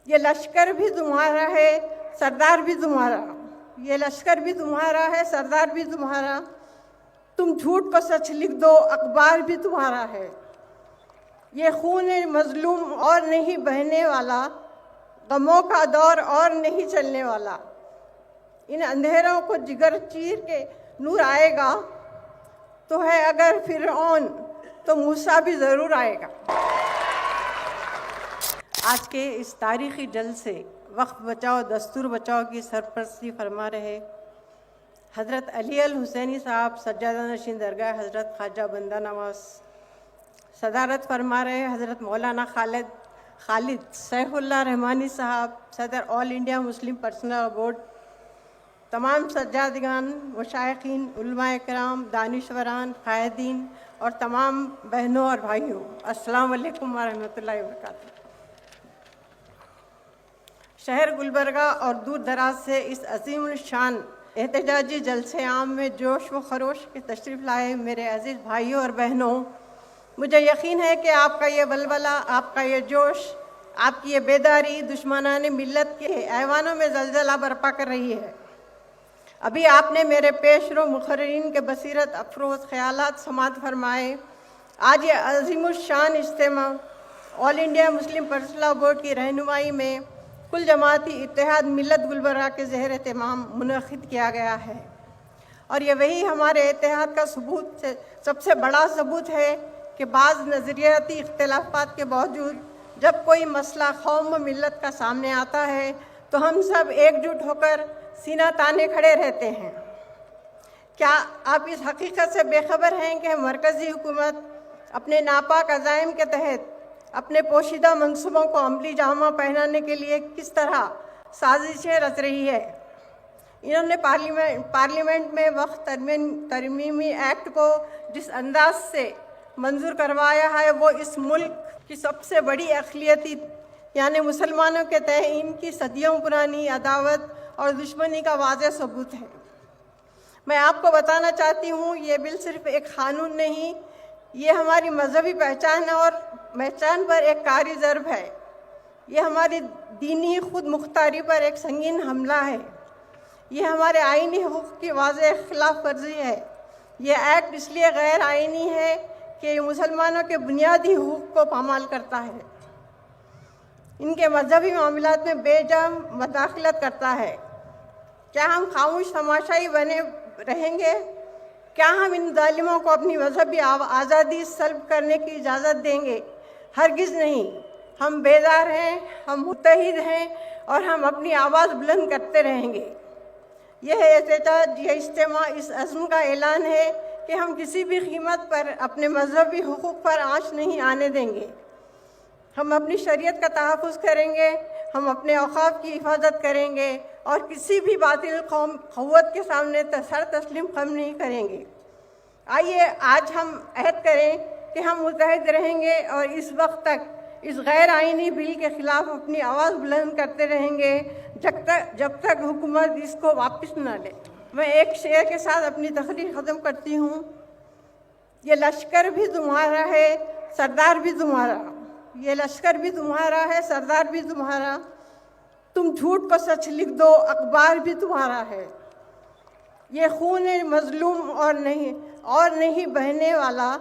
یہ لشکر بھی تمہارا ہے، سردار بھی تمہارا، یہ لشکر بھی تمہارا ہے، سردار بھی تمہارا، تم جھوٹ کو سچ لکھ دو، اخبار بھی تمہارا ہے۔ یہ خون مظلوم اور نہیں بہنے والا، غموں کا دور اور نہیں چلنے والا، ان اندھیروں کو جگر چیر کے نور آئے گا، تو ہے اگر فرعون تو موسیٰ بھی ضرور آئے گا۔ آج کے اس تاریخی جلسے وقف بچاؤ دستور بچاؤ کی سرپرستی فرما رہے حضرت علی الحسینی صاحب سجادہ نشین درگاہ حضرت خواجہ بندہ نواز، صدارت فرما رہے حضرت مولانا خالد سیف اللہ رحمانی صاحب، صدر آل انڈیا مسلم پرسنل بورڈ، تمام سجادگان، مشائخین، علماء کرام، دانشوران، قائدین اور تمام بہنوں اور بھائیوں، السلام علیکم ورحمۃ اللہ وبرکاتہ۔ شہر گلبرگہ اور دور دراز سے اس عظیم الشان احتجاجی جلسے عام میں جوش و خروش کے تشریف لائے میرے عزیز بھائیوں اور بہنوں، مجھے یقین ہے کہ آپ کا یہ ولولہ، آپ کا یہ جوش، آپ کی یہ بیداری دشمنان ملت کے ایوانوں میں زلزلہ برپا کر رہی ہے۔ ابھی آپ نے میرے پیش رو مقررین کے بصیرت افروز خیالات سماعت فرمائے۔ آج یہ عظیم الشان اجتماع آل انڈیا مسلم پرسنل بورڈ کی رہنمائی میں کل جماعتی اتحاد ملت گلبرگہ کے زیر اہتمام منعقد کیا گیا ہے، اور یہ وہی ہمارے اتحاد کا سب سے بڑا ثبوت ہے کہ بعض نظریاتی اختلافات کے باوجود جب کوئی مسئلہ قوم و ملت کا سامنے آتا ہے تو ہم سب ایک جٹ ہو کر سینہ تانے کھڑے رہتے ہیں۔ کیا آپ اس حقیقت سے بے خبر ہیں کہ مرکزی حکومت اپنے ناپاک عزائم کے تحت اپنے پوشیدہ منصوبوں کو عملی جامہ پہنانے کے لیے کس طرح سازشیں رچ رہی ہے؟ انہوں نے پارلیمنٹ میں وقت ترمیمی ایکٹ کو جس انداز سے منظور کروایا ہے وہ اس ملک کی سب سے بڑی اقلیتی یعنی مسلمانوں کے تئیں ان کی صدیوں پرانی عداوت اور دشمنی کا واضح ثبوت ہے۔ میں آپ کو بتانا چاہتی ہوں، یہ بل صرف ایک قانون نہیں، یہ ہماری مذہبی پہچان اور پہچان پر ایک کاری ضرب ہے۔ یہ ہماری دینی خود مختاری پر ایک سنگین حملہ ہے۔ یہ ہمارے آئینی حقوق کی واضح خلاف ورزی ہے۔ یہ ایکٹ اس لیے غیر آئینی ہے کہ یہ مسلمانوں کے بنیادی حقوق کو پامال کرتا ہے، ان کے مذہبی معاملات میں بے جا مداخلت کرتا ہے۔ کیا ہم خاموش تماشائی بنے رہیں گے؟ کیا ہم ان ظالموں کو اپنی مذہبی آزادی سلب کرنے کی اجازت دیں گے؟ ہرگز نہیں۔ ہم بیدار ہیں، ہم متحد ہیں اور ہم اپنی آواز بلند کرتے رہیں گے۔ یہ احتجاج، یہ اجتماع اس عزم کا اعلان ہے کہ ہم کسی بھی قیمت پر اپنے مذہبی حقوق پر آنچ نہیں آنے دیں گے۔ ہم اپنی شریعت کا تحفظ کریں گے، ہم اپنے اوقاف کی حفاظت کریں گے اور کسی بھی باطل قوت کے سامنے سر تسلیم خم نہیں کریں گے۔ آئیے آج ہم عہد کریں کہ ہم متحد رہیں گے اور اس وقت تک اس غیر آئینی بل کے خلاف اپنی آواز بلند کرتے رہیں گے جب تک حکومت اس کو واپس نہ لے۔ میں ایک شعر کے ساتھ اپنی تقریر ختم کرتی ہوں۔ یہ لشکر بھی تمہارا ہے، سردار بھی تمہارا، یہ لشکر بھی تمہارا ہے، سردار بھی تمہارا، تم جھوٹ کو سچ لکھ دو، اخبار بھی تمہارا ہے۔ یہ خون مظلوم اور نہیں بہنے والا،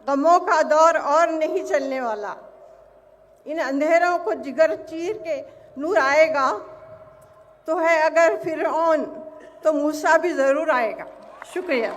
غموں کا دور اور نہیں چلنے والا، ان اندھیروں کو جگر چیر کے نور آئے گا، تو ہے اگر فرعون تو موسیٰ بھی ضرور آئے گا۔ شکریہ۔